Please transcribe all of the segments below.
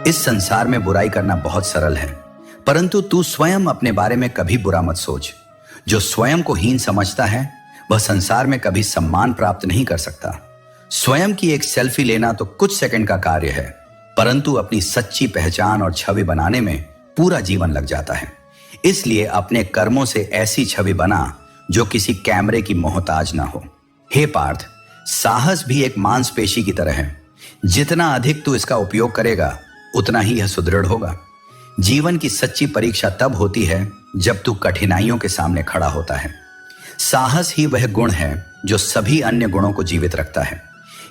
इस संसार में बुराई करना बहुत सरल है, परंतु तू स्वयं अपने बारे में कभी बुरा मत सोच। जो स्वयं को हीन समझता है वह संसार में कभी सम्मान प्राप्त नहीं कर सकता। स्वयं की एक सेल्फी लेना तो कुछ सेकंड का कार्य है, परंतु अपनी सच्ची पहचान और छवि बनाने में पूरा जीवन लग जाता है। इसलिए अपने कर्मों से ऐसी छवि बना जो किसी कैमरे की मोहताज ना हो। हे पार्थ, साहस भी एक मांसपेशी की तरह है। जितना अधिक तू इसका उपयोग करेगा उतना ही यह सुदृढ़ होगा। जीवन की सच्ची परीक्षा तब होती है जब तू कठिनाइयों के सामने खड़ा होता है। साहस ही वह गुण है जो सभी अन्य गुणों को जीवित रखता है।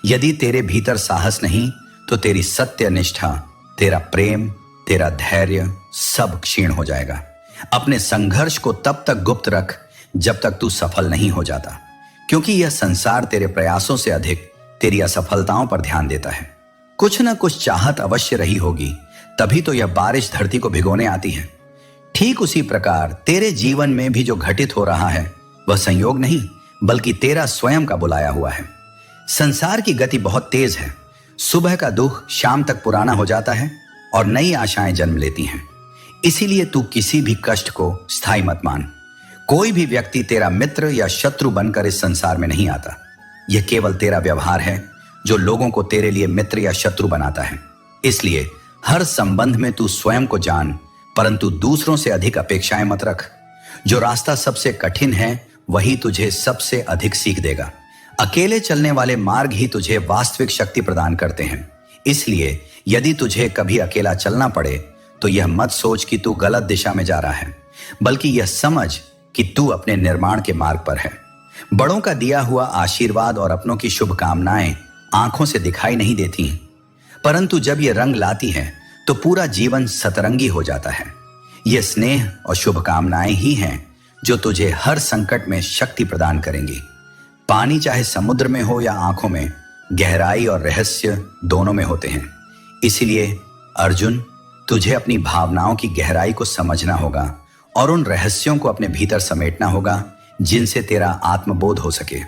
यदि तेरे भीतर साहस नहीं तो तेरी सत्य निष्ठा, तेरा प्रेम, तेरा धैर्य सब क्षीण हो जाएगा। अपने संघर्ष को तब तक गुप्त रख जब तक तू सफल नहीं हो जाता, क्योंकि यह संसार तेरे प्रयासों से अधिक तेरी असफलताओं पर ध्यान देता है। कुछ न कुछ चाहत अवश्य रही होगी, तभी तो यह बारिश धरती को भिगोने आती है। ठीक उसी प्रकार तेरे जीवन में भी जो घटित हो रहा है वह संयोग नहीं बल्कि तेरा स्वयं का बुलाया हुआ है। संसार की गति बहुत तेज है। सुबह का दुख शाम तक पुराना हो जाता है और नई आशाएं जन्म लेती हैं। इसीलिए तू किसी भी कष्ट को स्थायी मत मान। कोई भी व्यक्ति तेरा मित्र या शत्रु बनकर इस संसार में नहीं आता। यह केवल तेरा व्यवहार है जो लोगों को तेरे लिए मित्र या शत्रु बनाता है। इसलिए हर संबंध में तू स्वयं को जान, परंतु दूसरों से अधिक अपेक्षाएं मत रख। जो रास्ता सबसे कठिन है वही तुझे सबसे अधिक सीख देगा। अकेले चलने वाले मार्ग ही तुझे वास्तविक शक्ति प्रदान करते हैं। इसलिए यदि तुझे कभी अकेला चलना पड़े तो यह मत सोच कि तू गलत दिशा में जा रहा है, बल्कि यह समझ कि तू अपने निर्माण के मार्ग पर है। बड़ों का दिया हुआ आशीर्वाद और अपनों की शुभकामनाएं आंखों से दिखाई नहीं देती, परंतु जब ये रंग लाती हैं तो पूरा जीवन सतरंगी हो जाता है। ये स्नेह और शुभकामनाएं ही हैं जो तुझे हर संकट में शक्ति प्रदान करेंगी। पानी चाहे समुद्र में हो या आंखों में, गहराई और रहस्य दोनों में होते हैं। इसीलिए अर्जुन, तुझे अपनी भावनाओं की गहराई को समझना होगा और उन रहस्यों को अपने भीतर समेटना होगा जिनसे तेरा आत्मबोध हो सके।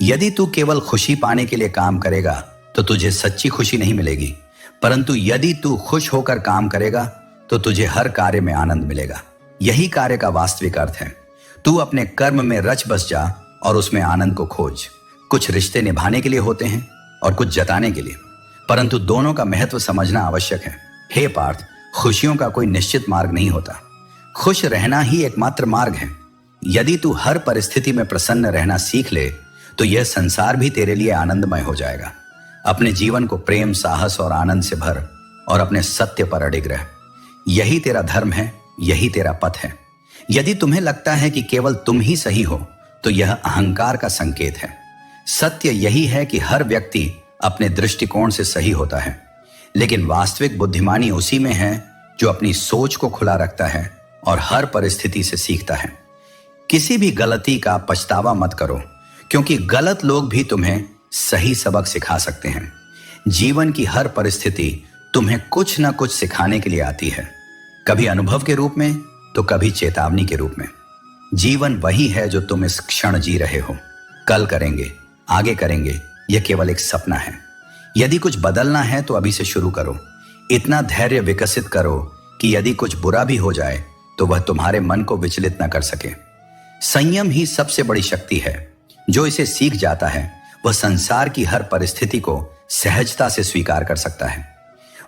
यदि तू केवल खुशी पाने के लिए काम करेगा तो तुझे सच्ची खुशी नहीं मिलेगी, परंतु यदि तू खुश होकर काम करेगा तो तुझे हर कार्य में आनंद मिलेगा। यही कार्य का वास्तविक अर्थ है। तू अपने कर्म में रच बस जा और उसमें आनंद को खोज। कुछ रिश्ते निभाने के लिए होते हैं और कुछ जताने के लिए, परंतु दोनों का महत्व समझना आवश्यक है। हे पार्थ, खुशियों का कोई निश्चित मार्ग नहीं होता। खुश रहना ही एकमात्र मार्ग है। यदि तू हर परिस्थिति में प्रसन्न रहना सीख ले तो यह संसार भी तेरे लिए आनंदमय हो जाएगा। अपने जीवन को प्रेम, साहस और आनंद से भर और अपने सत्य पर अडिग रह। यही तेरा धर्म है, यही तेरा पथ है। यदि तुम्हें लगता है कि केवल तुम ही सही हो तो यह अहंकार का संकेत है। सत्य यही है कि हर व्यक्ति अपने दृष्टिकोण से सही होता है, लेकिन वास्तविक बुद्धिमानी उसी में है जो अपनी सोच को खुला रखता है और हर परिस्थिति से सीखता है। किसी भी गलती का पछतावा मत करो, क्योंकि गलत लोग भी तुम्हें सही सबक सिखा सकते हैं। जीवन की हर परिस्थिति तुम्हें कुछ न कुछ सिखाने के लिए आती है, कभी अनुभव के रूप में तो कभी चेतावनी के रूप में। जीवन वही है जो तुम इस क्षण जी रहे हो। कल करेंगे, आगे करेंगे, यह केवल एक सपना है। यदि कुछ बदलना है तो अभी से शुरू करो। इतना धैर्य विकसित करो कि यदि कुछ बुरा भी हो जाए तो वह तुम्हारे मन को विचलित न कर सके। संयम ही सबसे बड़ी शक्ति है। जो इसे सीख जाता है वह संसार की हर परिस्थिति को सहजता से स्वीकार कर सकता है।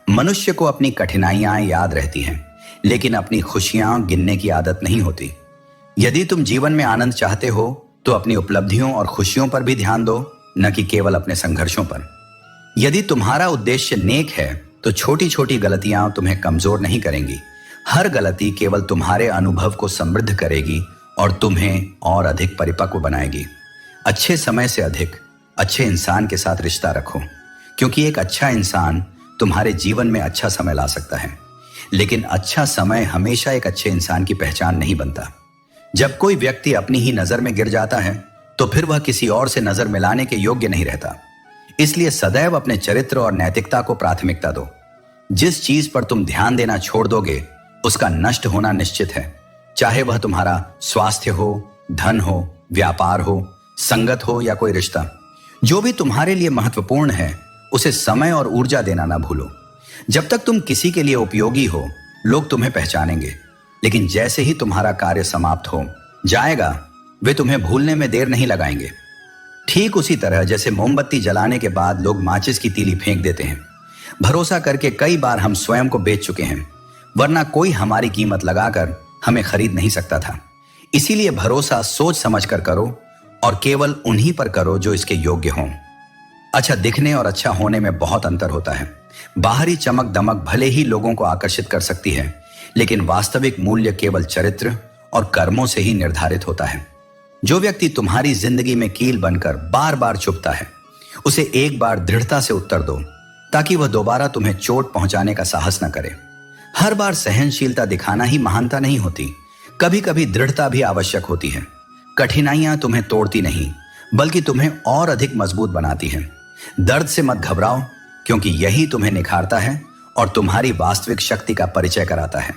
मनुष्य को अपनी कठिनाइयां याद रहती हैं, लेकिन अपनी खुशियां गिनने की आदत नहीं होती। यदि तुम जीवन में आनंद चाहते हो तो अपनी उपलब्धियों और खुशियों पर भी ध्यान दो, न कि केवल अपने संघर्षों पर। यदि तुम्हारा उद्देश्य नेक है तो छोटी छोटी गलतियां तुम्हें कमजोर नहीं करेंगी। हर गलती केवल तुम्हारे अनुभव को समृद्ध करेगी और तुम्हें और अधिक परिपक्व बनाएगी। अच्छे समय से अधिक अच्छे इंसान के साथ रिश्ता रखो, क्योंकि एक अच्छा इंसान तुम्हारे जीवन में अच्छा समय ला सकता है, लेकिन अच्छा समय हमेशा एक अच्छे इंसान की पहचान नहीं बनता। जब कोई व्यक्ति अपनी ही नजर में गिर जाता है तो फिर वह किसी और से नजर मिलाने के योग्य नहीं रहता। इसलिए सदैव अपने चरित्र और नैतिकता को प्राथमिकता दो। जिस चीज पर तुम ध्यान देना छोड़ दोगे उसका नष्ट होना निश्चित है, चाहे वह तुम्हारा स्वास्थ्य हो, धन हो, व्यापार हो, संगत हो या कोई रिश्ता। जो भी तुम्हारे लिए महत्वपूर्ण है उसे समय और ऊर्जा देना ना भूलो। जब तक तुम किसी के लिए उपयोगी हो, लोग तुम्हें पहचानेंगे, लेकिन जैसे ही तुम्हारा कार्य समाप्त हो जाएगा, वे तुम्हें भूलने में देर नहीं लगाएंगे। ठीक उसी तरह जैसे मोमबत्ती जलाने के बाद लोग माचिस की तीली फेंक देते हैं। भरोसा करके कई बार हम स्वयं को बेच चुके हैं, वरना कोई हमारी कीमत लगाकर हमें खरीद नहीं सकता था। इसीलिए भरोसा सोच समझ कर करो और केवल उन्हीं पर करो जो इसके योग्य हों। अच्छा दिखने और अच्छा होने में बहुत अंतर होता है। बाहरी चमक दमक भले ही लोगों को आकर्षित कर सकती है, लेकिन वास्तविक मूल्य केवल चरित्र और कर्मों से ही निर्धारित होता है। जो व्यक्ति तुम्हारी जिंदगी में कील बनकर बार बार चुभता है, उसे एक बार दृढ़ता से उत्तर दो, ताकि वह दोबारा तुम्हें चोट पहुंचाने का साहस न करे। हर बार सहनशीलता दिखाना ही महानता नहीं होती, कभी कभी दृढ़ता भी आवश्यक होती है। कठिनाइयां तुम्हें तोड़ती नहीं, बल्कि तुम्हें और अधिक मजबूत बनाती हैं। दर्द से मत घबराओ, क्योंकि यही तुम्हें निखारता है और तुम्हारी वास्तविक शक्ति का परिचय कराता है।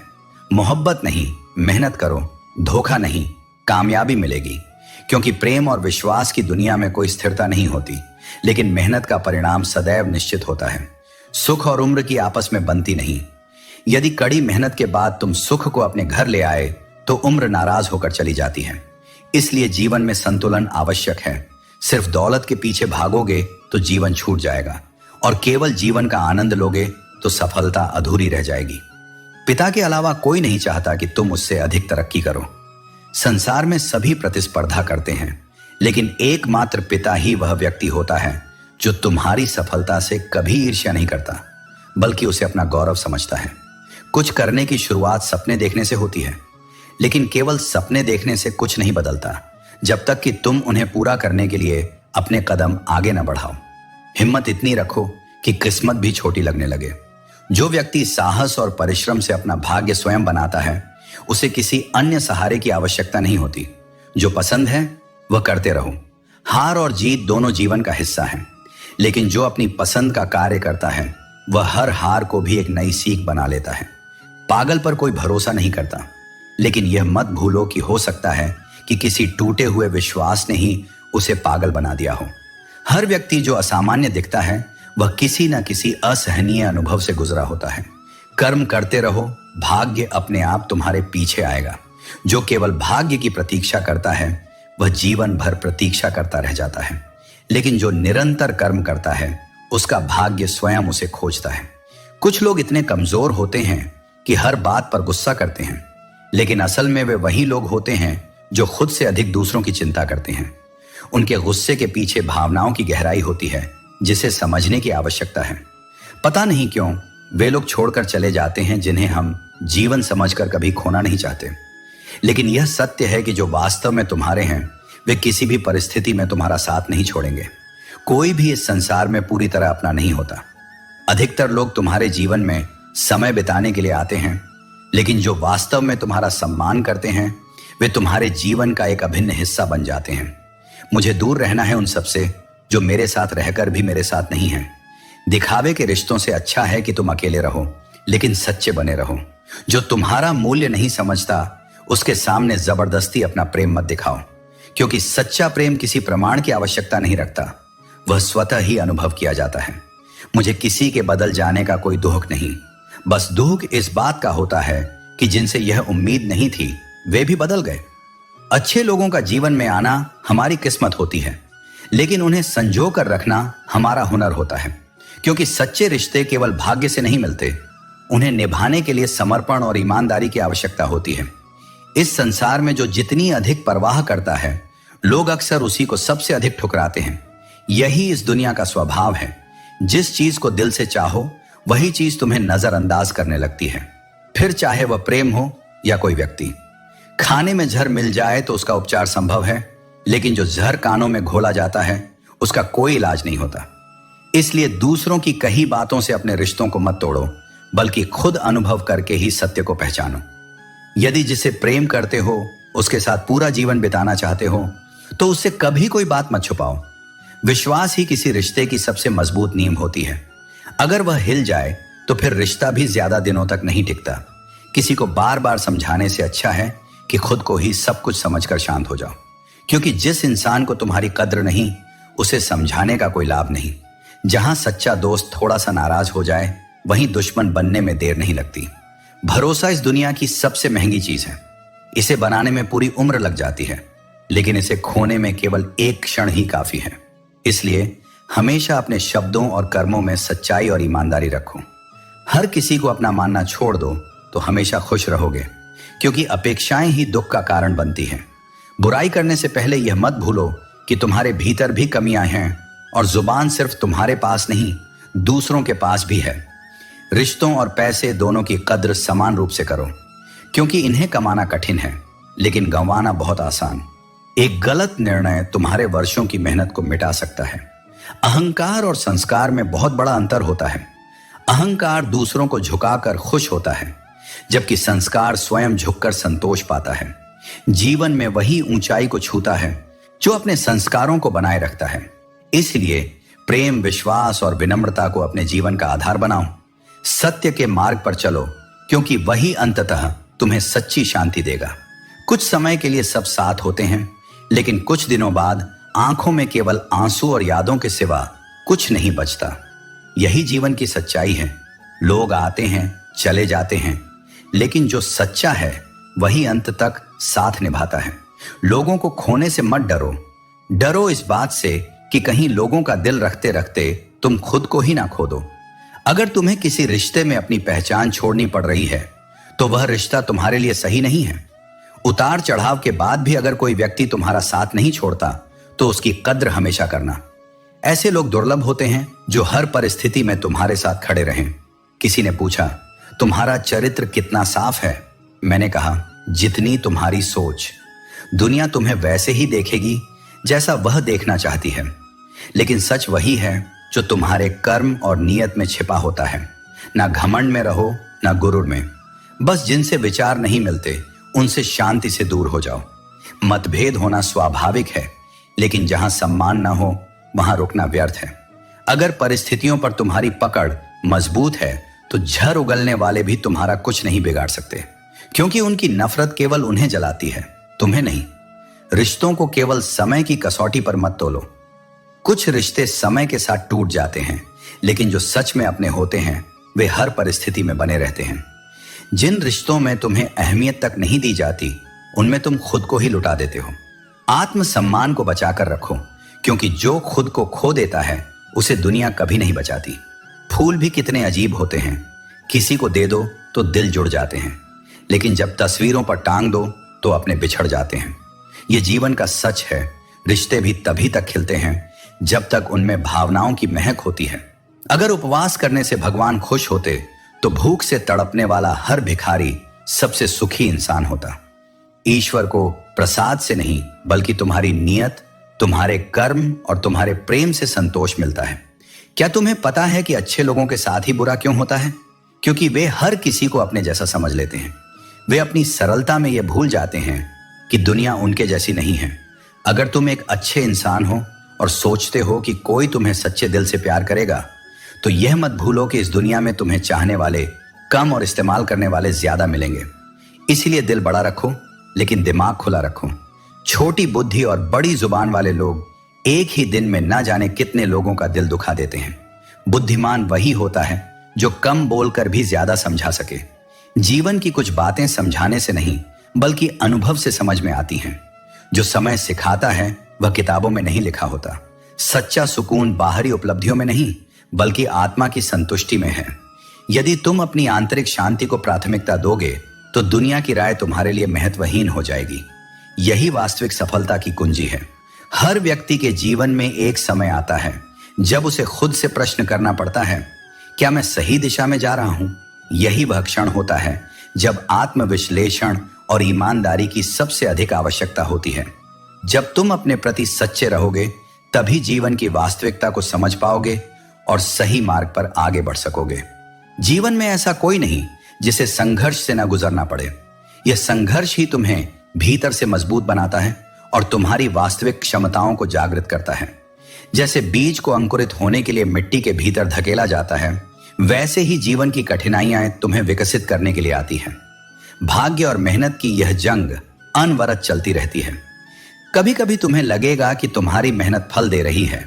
मोहब्बत नहीं, मेहनत करो, धोखा नहीं, कामयाबी मिलेगी। क्योंकि प्रेम और विश्वास की दुनिया में कोई स्थिरता नहीं होती, लेकिन मेहनत का परिणाम सदैव निश्चित होता है। सुख और उम्र की आपस में बनती नहीं। यदि कड़ी मेहनत के बाद तुम सुख को अपने घर ले आए, तो उम्र नाराज होकर चली जाती है। इसलिए जीवन में संतुलन आवश्यक है। सिर्फ दौलत के पीछे भागोगे तो जीवन छूट जाएगा, और केवल जीवन का आनंद लोगे तो सफलता अधूरी रह जाएगी। पिता के अलावा कोई नहीं चाहता कि तुम उससे अधिक तरक्की करो। संसार में सभी प्रतिस्पर्धा करते हैं, लेकिन एकमात्र पिता ही वह व्यक्ति होता है जो तुम्हारी सफलता से कभी ईर्ष्या नहीं करता, बल्कि उसे अपना गौरव समझता है। कुछ करने की शुरुआत सपने देखने से होती है, लेकिन केवल सपने देखने से कुछ नहीं बदलता, जब तक कि तुम उन्हें पूरा करने के लिए अपने कदम आगे न बढ़ाओ। हिम्मत इतनी रखो कि किस्मत भी छोटी लगने लगे। जो व्यक्ति साहस और परिश्रम से अपना भाग्य स्वयं बनाता है, उसे किसी अन्य सहारे की आवश्यकता नहीं होती। जो पसंद है वह करते रहो। हार और जीत दोनों जीवन का हिस्सा है, लेकिन जो अपनी पसंद का कार्य करता है, वह हर हार को भी एक नई सीख बना लेता है। पागल पर कोई भरोसा नहीं करता, लेकिन यह मत भूलो कि हो सकता है कि किसी टूटे हुए विश्वास ने ही उसे पागल बना दिया हो। हर व्यक्ति जो असामान्य दिखता है, वह किसी न किसी असहनीय अनुभव से गुजरा होता है। कर्म करते रहो, भाग्य अपने आप तुम्हारे पीछे आएगा। जो केवल भाग्य की प्रतीक्षा करता है, वह जीवन भर प्रतीक्षा करता रह जाता है, लेकिन जो निरंतर कर्म करता है, उसका भाग्य स्वयं उसे खोजता है। कुछ लोग इतने कमजोर होते हैं कि हर बात पर गुस्सा करते हैं, लेकिन असल में वे वही लोग होते हैं जो खुद से अधिक दूसरों की चिंता करते हैं। उनके गुस्से के पीछे भावनाओं की गहराई होती है, जिसे समझने की आवश्यकता है। पता नहीं क्यों वे लोग छोड़कर चले जाते हैं जिन्हें हम जीवन समझकर कभी खोना नहीं चाहते। लेकिन यह सत्य है कि जो वास्तव में तुम्हारे हैं, वे किसी भी परिस्थिति में तुम्हारा साथ नहीं छोड़ेंगे। कोई भी इस संसार में पूरी तरह अपना नहीं होता। अधिकतर लोग तुम्हारे जीवन में समय बिताने के लिए आते हैं, लेकिन जो वास्तव में तुम्हारा सम्मान करते हैं, वे तुम्हारे जीवन का एक अभिन्न हिस्सा बन जाते हैं। मुझे दूर रहना है उन सबसे जो मेरे साथ रहकर भी मेरे साथ नहीं है। दिखावे के रिश्तों से अच्छा है कि तुम अकेले रहो, लेकिन सच्चे बने रहो। जो तुम्हारा मूल्य नहीं समझता, उसके सामने जबरदस्ती अपना प्रेम मत दिखाओ, क्योंकि सच्चा प्रेम किसी प्रमाण की आवश्यकता नहीं रखता, वह स्वतः ही अनुभव किया जाता है। मुझे किसी के बदल जाने का कोई दुख नहीं, बस दुख इस बात का होता है कि जिनसे यह उम्मीद नहीं थी, वे भी बदल गए। अच्छे लोगों का जीवन में आना हमारी किस्मत होती है, लेकिन उन्हें संजो कर रखना हमारा हुनर होता है। क्योंकि सच्चे रिश्ते केवल भाग्य से नहीं मिलते, उन्हें निभाने के लिए समर्पण और ईमानदारी की आवश्यकता होती है। इस संसार में जो जितनी अधिक परवाह करता है, लोग अक्सर उसी को सबसे अधिक ठुकराते हैं। यही इस दुनिया का स्वभाव है। जिस चीज को दिल से चाहो, वही चीज तुम्हें नजरअंदाज करने लगती है, फिर चाहे वह प्रेम हो या कोई व्यक्ति। खाने में जहर मिल जाए तो उसका उपचार संभव है, लेकिन जो जहर कानों में घोला जाता है, उसका कोई इलाज नहीं होता। इसलिए दूसरों की कही बातों से अपने रिश्तों को मत तोड़ो, बल्कि खुद अनुभव करके ही सत्य को पहचानो। यदि जिसे प्रेम करते हो, उसके साथ पूरा जीवन बिताना चाहते हो, तो उससे कभी कोई बात मत छुपाओ। विश्वास ही किसी रिश्ते की सबसे मजबूत नींव होती है। अगर वह हिल जाए तो फिर रिश्ता भी ज्यादा दिनों तक नहीं टिकता। किसी को बार बार समझाने से अच्छा है कि खुद को ही सब कुछ समझकर शांत हो जाओ, क्योंकि जिस इंसान को तुम्हारी कद्र नहीं, उसे समझाने का कोई लाभ नहीं। जहां सच्चा दोस्त थोड़ा सा नाराज हो जाए, वहीं दुश्मन बनने में देर नहीं लगती। भरोसा इस दुनिया की सबसे महंगी चीज है। इसे बनाने में पूरी उम्र लग जाती है, लेकिन इसे खोने में केवल एक क्षण ही काफी है। इसलिए हमेशा अपने शब्दों और कर्मों में सच्चाई और ईमानदारी रखो। हर किसी को अपना मानना छोड़ दो तो हमेशा खुश रहोगे, क्योंकि अपेक्षाएं ही दुख का कारण बनती हैं। बुराई करने से पहले यह मत भूलो कि तुम्हारे भीतर भी कमियां हैं और जुबान सिर्फ तुम्हारे पास नहीं, दूसरों के पास भी है। रिश्तों और पैसे दोनों की कद्र समान रूप से करो, क्योंकि इन्हें कमाना कठिन है लेकिन गंवाना बहुत आसान। एक गलत निर्णय तुम्हारे वर्षों की मेहनत को मिटा सकता है। अहंकार और संस्कार में बहुत बड़ा अंतर होता है। अहंकार दूसरों को झुकाकर खुश होता है, जबकि संस्कार स्वयं झुककर संतोष पाता है। जीवन में वही ऊंचाई को छूता है जो अपने संस्कारों को बनाए रखता है। इसलिए प्रेम, विश्वास और विनम्रता को अपने जीवन का आधार बनाओ। सत्य के मार्ग पर चलो, क्योंकि वही अंततः तुम्हें सच्ची शांति देगा। कुछ समय के लिए सब साथ होते हैं, लेकिन कुछ दिनों बाद आंखों में केवल आंसू और यादों के सिवा कुछ नहीं बचता। यही जीवन की सच्चाई है। लोग आते हैं, चले जाते हैं, लेकिन जो सच्चा है वही अंत तक साथ निभाता है। लोगों को खोने से मत डरो। डरो इस बात से कि कहीं लोगों का दिल रखते रखते तुम खुद को ही ना खो दो। अगर तुम्हें किसी रिश्ते में अपनी पहचान छोड़नी पड़ रही है तो वह रिश्ता तुम्हारे लिए सही नहीं है। उतार चढ़ाव के बाद भी अगर कोई व्यक्ति तुम्हारा साथ नहीं छोड़ता तो उसकी कद्र हमेशा करना। ऐसे लोग दुर्लभ होते हैं जो हर परिस्थिति में तुम्हारे साथ खड़े रहें। किसी ने पूछा, तुम्हारा चरित्र कितना साफ है? मैंने कहा, जितनी तुम्हारी सोच। दुनिया तुम्हें वैसे ही देखेगी जैसा वह देखना चाहती है, लेकिन सच वही है जो तुम्हारे कर्म और नियत में छिपा होता है। ना घमंड में रहो, ना गुरूर में। बस जिनसे विचार नहीं मिलते उनसे शांति से दूर हो जाओ। मतभेद होना स्वाभाविक है, लेकिन जहां सम्मान ना हो वहां रुकना व्यर्थ है। अगर परिस्थितियों पर तुम्हारी पकड़ मजबूत है तो झर उगलने वाले भी तुम्हारा कुछ नहीं बिगाड़ सकते, क्योंकि उनकी नफरत केवल उन्हें जलाती है, तुम्हें नहीं। रिश्तों को केवल समय की कसौटी पर मत तोलो। कुछ रिश्ते समय के साथ टूट जाते हैं, लेकिन जो सच में अपने होते हैं वे हर परिस्थिति में बने रहते हैं। जिन रिश्तों में तुम्हें अहमियत तक नहीं दी जाती, उनमें तुम खुद को ही लुटा देते हो। आत्मसम्मान को बचाकर रखो, क्योंकि जो खुद को खो देता है उसे दुनिया कभी नहीं बचाती। फूल भी कितने अजीब होते हैं, किसी को दे दो तो दिल जुड़ जाते हैं, लेकिन जब तस्वीरों पर टांग दो तो अपने बिछड़ जाते हैं। यह जीवन का सच है। रिश्ते भी तभी तक खिलते हैं जब तक उनमें भावनाओं की महक होती है। अगर उपवास करने से भगवान खुश होते तो भूख से तड़पने वाला हर भिखारी सबसे सुखी इंसान होता। ईश्वर को प्रसाद से नहीं, बल्कि तुम्हारी नियत, तुम्हारे कर्म और तुम्हारे प्रेम से संतोष मिलता है। क्या तुम्हें पता है कि अच्छे लोगों के साथ ही बुरा क्यों होता है? क्योंकि वे हर किसी को अपने जैसा समझ लेते हैं। वे अपनी सरलता में यह भूल जाते हैं कि दुनिया उनके जैसी नहीं है। अगर तुम एक अच्छे इंसान हो और सोचते हो कि कोई तुम्हें सच्चे दिल से प्यार करेगा, तो यह मत भूलो कि इस दुनिया में तुम्हें चाहने वाले कम और इस्तेमाल करने वाले ज्यादा मिलेंगे। इसलिए दिल बड़ा रखो, लेकिन दिमाग खुला रखो। छोटी बुद्धि और बड़ी जुबान वाले लोग एक ही दिन में ना जाने कितने लोगों का दिल दुखा देते हैं। बुद्धिमान वही होता है जो कम बोलकर भी ज्यादा समझा सके। जीवन की कुछ बातें समझाने से नहीं, बल्कि अनुभव से समझ में आती हैं। जो समय सिखाता है वह किताबों में नहीं लिखा होता। सच्चा सुकून बाहरी उपलब्धियों में नहीं, बल्कि आत्मा की संतुष्टि में है। यदि तुम अपनी आंतरिक शांति को प्राथमिकता दोगे तो दुनिया की राय तुम्हारे लिए महत्वहीन हो जाएगी। यही वास्तविक सफलता की कुंजी है। हर व्यक्ति के जीवन में एक समय आता है जब उसे खुद से प्रश्न करना पड़ता है, क्या मैं सही दिशा में जा रहा हूं? यही वह क्षण होता है जब आत्मविश्लेषण और ईमानदारी की सबसे अधिक आवश्यकता होती है। जब तुम अपने प्रति सच्चे रहोगे, तभी जीवन की वास्तविकता को समझ पाओगे और सही मार्ग पर आगे बढ़ सकोगे। जीवन में ऐसा कोई नहीं जिसे संघर्ष से न गुजरना पड़े। यह संघर्ष ही तुम्हें भीतर से मजबूत बनाता है और तुम्हारी वास्तविक क्षमताओं को जागृत करता है। जैसे बीज को अंकुरित होने के लिए मिट्टी के भीतर धकेला जाता है, वैसे ही जीवन की कठिनाइयां तुम्हें विकसित करने के लिए आती हैं। भाग्य और मेहनत की यह जंग अनवरत चलती रहती है। कभी कभी तुम्हें लगेगा कि तुम्हारी मेहनत फल दे रही है,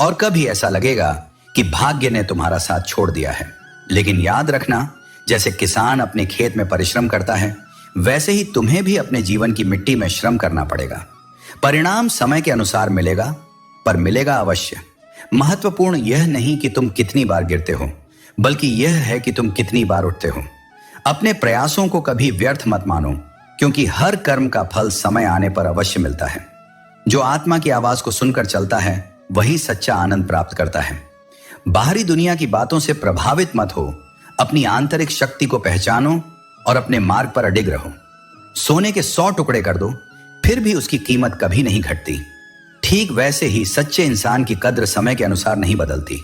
और कभी ऐसा लगेगा कि भाग्य ने तुम्हारा साथ छोड़ दिया है। लेकिन याद रखना, जैसे किसान अपने खेत में परिश्रम करता है, वैसे ही तुम्हें भी अपने जीवन की मिट्टी में श्रम करना पड़ेगा। परिणाम समय के अनुसार मिलेगा, पर मिलेगा अवश्य। महत्वपूर्ण यह नहीं कि तुम कितनी बार गिरते हो, बल्कि यह है कि तुम कितनी बार उठते हो। अपने प्रयासों को कभी व्यर्थ मत मानो, क्योंकि हर कर्म का फल समय आने पर अवश्य मिलता है। जो आत्मा की आवाज को सुनकर चलता है, वही सच्चा आनंद प्राप्त करता है। बाहरी दुनिया की बातों से प्रभावित मत हो, अपनी आंतरिक शक्ति को पहचानो और अपने मार्ग पर अडिग रहो। सोने के 100 टुकड़े कर दो, फिर भी उसकी कीमत कभी नहीं घटती। ठीक वैसे ही सच्चे इंसान की कद्र समय के अनुसार नहीं बदलती।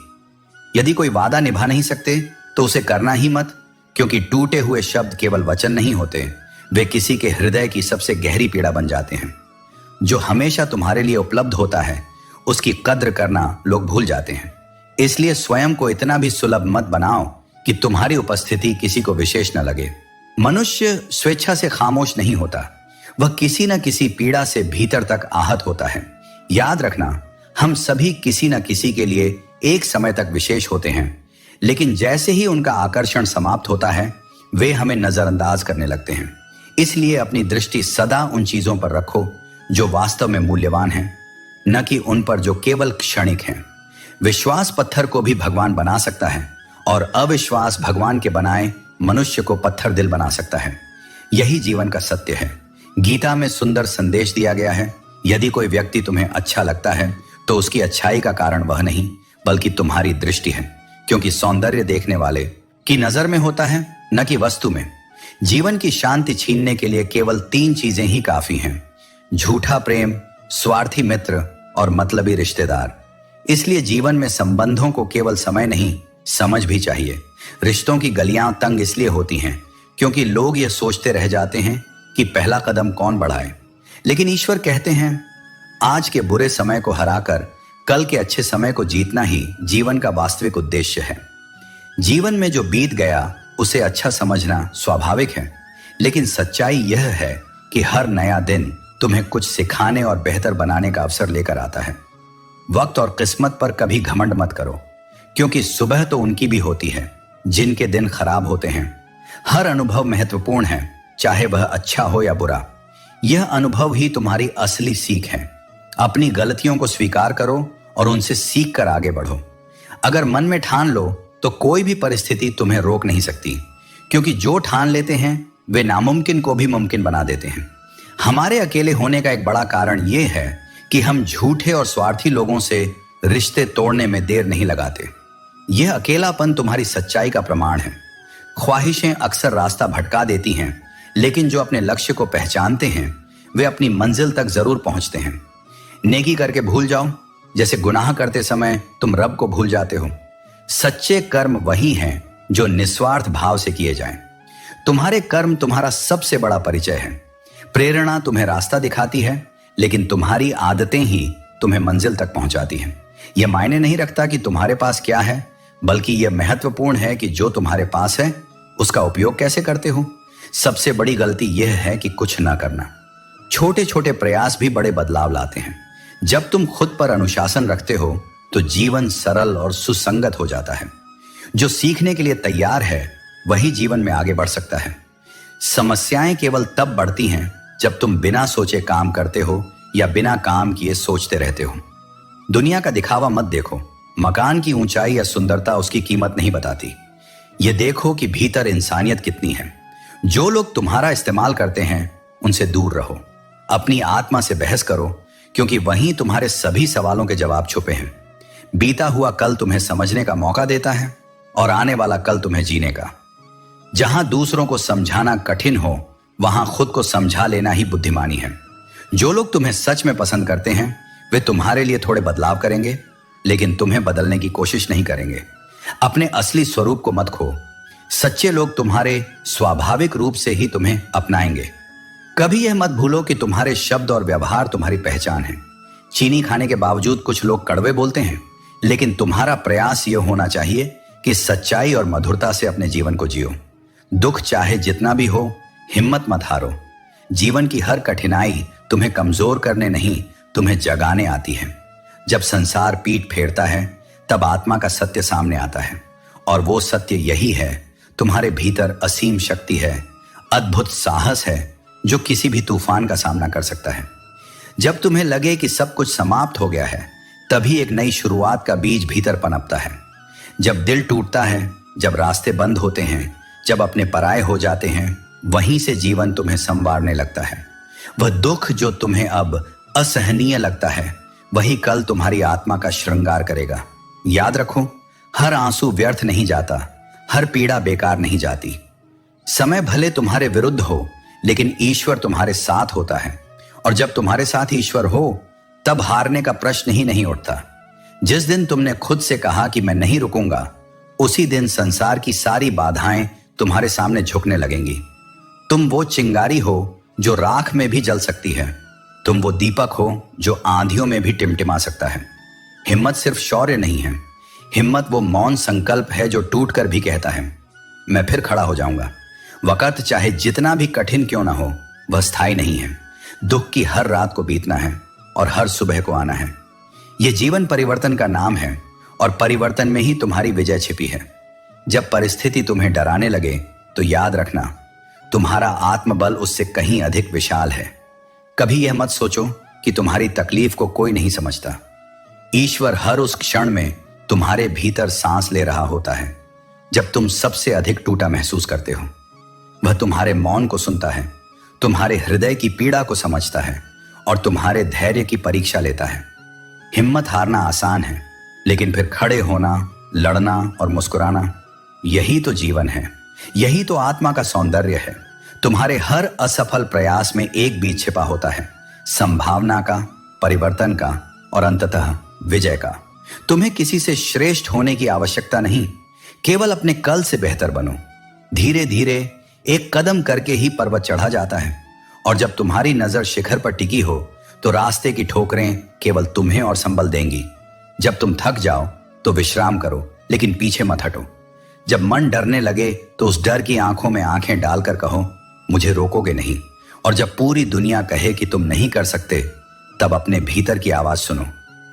यदि कोई वादा निभा नहीं सकते तो उसे करना ही मत, क्योंकि टूटे हुए शब्द केवल वचन नहीं होते, वे किसी के हृदय की सबसे गहरी पीड़ा बन जाते हैं। जो हमेशा तुम्हारे लिए उपलब्ध होता है, उसकी कद्र करना लोग भूल जाते हैं। इसलिए स्वयं को इतना भी सुलभ मत बनाओ कि तुम्हारी उपस्थिति किसी को विशेष न लगे। मनुष्य स्वेच्छा से खामोश नहीं होता, वह किसी न किसी पीड़ा से भीतर तक आहत होता है। याद रखना, हम सभी किसी न किसी के लिए एक समय तक विशेष होते हैं, लेकिन जैसे ही उनका आकर्षण समाप्त होता है, वे हमें नजरअंदाज करने लगते हैं। इसलिए अपनी दृष्टि सदा उन चीजों पर रखो जो वास्तव में मूल्यवान हैं, न कि उन पर जो केवल क्षणिक हैं। विश्वास पत्थर को भी भगवान बना सकता है, और अविश्वास भगवान के बनाए मनुष्य को पत्थर दिल बना सकता है। यही जीवन का सत्य है। गीता में सुंदर संदेश दिया गया है, यदि कोई व्यक्ति तुम्हें अच्छा लगता है तो उसकी अच्छाई का कारण वह नहीं, बल्कि तुम्हारी दृष्टि है, क्योंकि सौंदर्य देखने वाले की नजर में होता है, न कि वस्तु में। जीवन की शांति छीनने के लिए केवल 3 चीजें ही काफी हैं: झूठा प्रेम, स्वार्थी मित्र और मतलबी रिश्तेदार। इसलिए जीवन में संबंधों को केवल समय नहीं, समझ भी चाहिए। रिश्तों की गलियां तंग इसलिए होती हैं क्योंकि लोग ये सोचते रह जाते हैं कि पहला कदम कौन बढ़ाए। लेकिन ईश्वर कहते हैं, आज के बुरे समय को हराकर कल के अच्छे समय को जीतना ही जीवन का वास्तविक उद्देश्य है। जीवन में जो बीत गया उसे अच्छा समझना स्वाभाविक है, लेकिन सच्चाई यह है कि हर नया दिन तुम्हें कुछ सिखाने और बेहतर बनाने का अवसर लेकर आता है। वक्त और किस्मत पर कभी घमंड मत करो, क्योंकि सुबह तो उनकी भी होती है जिनके दिन खराब होते हैं। हर अनुभव महत्वपूर्ण है, चाहे वह अच्छा हो या बुरा। यह अनुभव ही तुम्हारी असली सीख है। अपनी गलतियों को स्वीकार करो और उनसे सीख कर आगे बढ़ो। अगर मन में ठान लो तो कोई भी परिस्थिति तुम्हें रोक नहीं सकती, क्योंकि जो ठान लेते हैं वे नामुमकिन को भी मुमकिन बना देते हैं। हमारे अकेले होने का एक बड़ा कारण यह है कि हम झूठे और स्वार्थी लोगों से रिश्ते तोड़ने में देर नहीं लगाते। यह अकेलापन तुम्हारी सच्चाई का प्रमाण है। ख्वाहिशें अक्सर रास्ता भटका देती हैं, लेकिन जो अपने लक्ष्य को पहचानते हैं वे अपनी मंजिल तक जरूर पहुंचते हैं। नेकी करके भूल जाओ, जैसे गुनाह करते समय तुम रब को भूल जाते हो। सच्चे कर्म वही हैं जो निस्वार्थ भाव से किए जाएं। तुम्हारे कर्म तुम्हारा सबसे बड़ा परिचय है। प्रेरणा तुम्हें रास्ता दिखाती है, लेकिन तुम्हारी आदतें ही तुम्हें मंजिल तक पहुंचाती हैं। यह मायने नहीं रखता कि तुम्हारे पास क्या है, बल्कि यह महत्वपूर्ण है कि जो तुम्हारे पास है उसका उपयोग कैसे करते हो। सबसे बड़ी गलती यह है कि कुछ ना करना। छोटे छोटे प्रयास भी बड़े बदलाव लाते हैं। जब तुम खुद पर अनुशासन रखते हो तो जीवन सरल और सुसंगत हो जाता है। जो सीखने के लिए तैयार है वही जीवन में आगे बढ़ सकता है। समस्याएं केवल तब बढ़ती हैं जब तुम बिना सोचे काम करते हो या बिना काम किए सोचते रहते हो। दुनिया का दिखावा मत देखो। मकान की ऊंचाई या सुंदरता उसकी कीमत नहीं बताती। ये देखो कि भीतर इंसानियत कितनी है। जो लोग तुम्हारा इस्तेमाल करते हैं उनसे दूर रहो। अपनी आत्मा से बहस करो, क्योंकि वहीं तुम्हारे सभी सवालों के जवाब छुपे हैं। बीता हुआ कल तुम्हें समझने का मौका देता है और आने वाला कल तुम्हें जीने का। जहां दूसरों को समझाना कठिन हो, वहां खुद को समझा लेना ही बुद्धिमानी है। जो लोग तुम्हें सच में पसंद करते हैं वे तुम्हारे लिए थोड़े बदलाव करेंगे, लेकिन तुम्हें बदलने की कोशिश नहीं करेंगे। अपने असली स्वरूप को मत खो। सच्चे लोग तुम्हारे स्वाभाविक रूप से ही तुम्हें अपनाएंगे। कभी यह मत भूलो कि तुम्हारे शब्द और व्यवहार तुम्हारी पहचान है। चीनी खाने के बावजूद कुछ लोग कड़वे बोलते हैं, लेकिन तुम्हारा प्रयास यह होना चाहिए कि सच्चाई और मधुरता से अपने जीवन को जियो। दुख चाहे जितना भी हो, हिम्मत मत हारो। जीवन की हर कठिनाई तुम्हें कमजोर करने नहीं, तुम्हें जगाने आती है। जब संसार पीठ फेरता है तब आत्मा का सत्य सामने आता है और वो सत्य यही है, तुम्हारे भीतर असीम शक्ति है, अद्भुत साहस है जो किसी भी तूफान का सामना कर सकता है। जब तुम्हें लगे कि सब कुछ समाप्त हो गया है, तभी एक नई शुरुआत का बीज भीतर पनपता है। जब दिल टूटता है, जब रास्ते बंद होते हैं, जब अपने पराये हो जाते हैं, वहीं से जीवन तुम्हें संवारने लगता है। वह दुख जो तुम्हें अब असहनीय लगता है, वही कल तुम्हारी आत्मा का श्रृंगार करेगा। याद रखो, हर आंसू व्यर्थ नहीं जाता, हर पीड़ा बेकार नहीं जाती। समय भले तुम्हारे विरुद्ध हो, लेकिन ईश्वर तुम्हारे साथ होता है, और जब तुम्हारे साथ ईश्वर हो, तब हारने का प्रश्न ही नहीं उठता। जिस दिन तुमने खुद से कहा कि मैं नहीं रुकूंगा, उसी दिन संसार की सारी बाधाएं तुम्हारे सामने झुकने लगेंगी। तुम वो चिंगारी हो जो राख में भी जल सकती है, तुम वो दीपक हो जो आंधियों में भी टिमटिमा सकता है। हिम्मत सिर्फ शौर्य नहीं है, हिम्मत वो मौन संकल्प है जो टूटकर भी कहता है, मैं फिर खड़ा हो जाऊंगा। वक्त चाहे जितना भी कठिन क्यों ना हो, वह स्थायी नहीं है। दुख की हर रात को बीतना है और हर सुबह को आना है। यह जीवन परिवर्तन का नाम है, और परिवर्तन में ही तुम्हारी विजय छिपी है। जब परिस्थिति तुम्हें डराने लगे, तो याद रखना, तुम्हारा आत्मबल उससे कहीं अधिक विशाल है। कभी यह मत सोचो कि तुम्हारी तकलीफ को कोई नहीं समझता। ईश्वर हर उस क्षण में तुम्हारे भीतर सांस ले रहा होता है, जब तुम सबसे अधिक टूटा महसूस करते हो। वह तुम्हारे मौन को सुनता है, तुम्हारे हृदय की पीड़ा को समझता है, और तुम्हारे धैर्य की परीक्षा लेता है। हिम्मत हारना आसान है, लेकिन फिर खड़े होना, लड़ना और मुस्कुराना, यही तो जीवन है, यही तो आत्मा का सौंदर्य है। तुम्हारे हर असफल प्रयास में एक बीज छिपा होता है, संभावना का, परिवर्तन का और अंततः विजय का। तुम्हें किसी से श्रेष्ठ होने की आवश्यकता नहीं, केवल अपने कल से बेहतर बनो। धीरे धीरे एक कदम करके ही पर्वत चढ़ा जाता है, और जब तुम्हारी नजर शिखर पर टिकी हो, तो रास्ते की ठोकरें केवल तुम्हें और संबल देंगी। जब तुम थक जाओ तो विश्राम करो, लेकिन पीछे मत हटो। जब मन डरने लगे, तो उस डर की आंखों में आंखें डालकर कहो, मुझे रोकोगे नहीं। और जब पूरी दुनिया कहे कि तुम नहीं कर सकते, तब अपने भीतर की आवाज सुनो,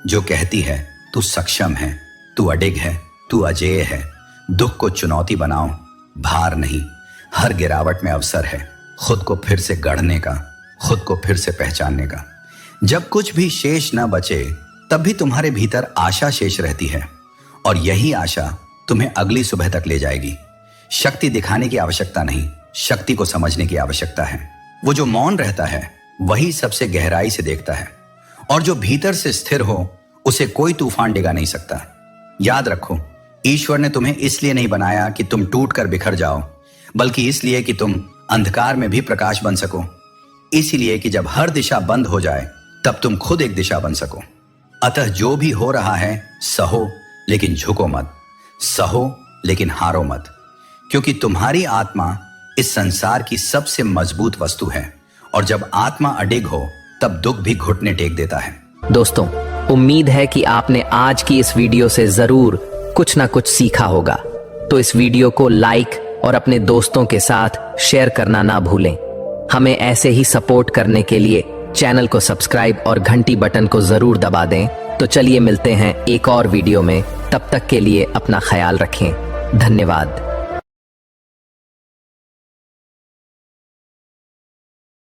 जो कहती है, तू सक्षम है, तू अडिग है, तू अजेय है। दुख को चुनौती बनाओ, भार नहीं। हर गिरावट में अवसर है, खुद को फिर से गढ़ने का, खुद को फिर से पहचानने का। जब कुछ भी शेष न बचे, तब भी तुम्हारे भीतर आशा शेष रहती है, और यही आशा तुम्हें अगली सुबह तक ले जाएगी। शक्ति दिखाने की आवश्यकता नहीं, शक्ति को समझने की आवश्यकता है। वो जो मौन रहता है, वही सबसे गहराई से देखता है, और जो भीतर से स्थिर हो, उसे कोई तूफान डिगा नहीं सकता। याद रखो, ईश्वर ने तुम्हें इसलिए नहीं बनाया कि तुम टूट कर बिखर जाओ, बल्कि इसलिए कि तुम अंधकार में भी प्रकाश बन सको। इसीलिए कि जब हर दिशा बंद हो जाए, तब तुम खुद एक दिशा बन सको। अतः जो भी हो रहा है, सहो लेकिन झुको मत, सहो लेकिन हारो मत, क्योंकि तुम्हारी आत्मा इस संसार की सबसे मजबूत वस्तु है, और जब आत्मा अडिग हो, तब दुख भी घुटने टेक देता है। दोस्तों, उम्मीद है कि आपने आज की इस वीडियो से जरूर कुछ ना कुछ सीखा होगा। तो इस वीडियो को लाइक और अपने दोस्तों के साथ शेयर करना ना भूलें। हमें ऐसे ही सपोर्ट करने के लिए चैनल को सब्सक्राइब और घंटी बटन को जरूर दबा दें। तो चलिए मिलते हैं एक और वीडियो में, तब तक के लिए अपना ख्याल रखें। धन्यवाद।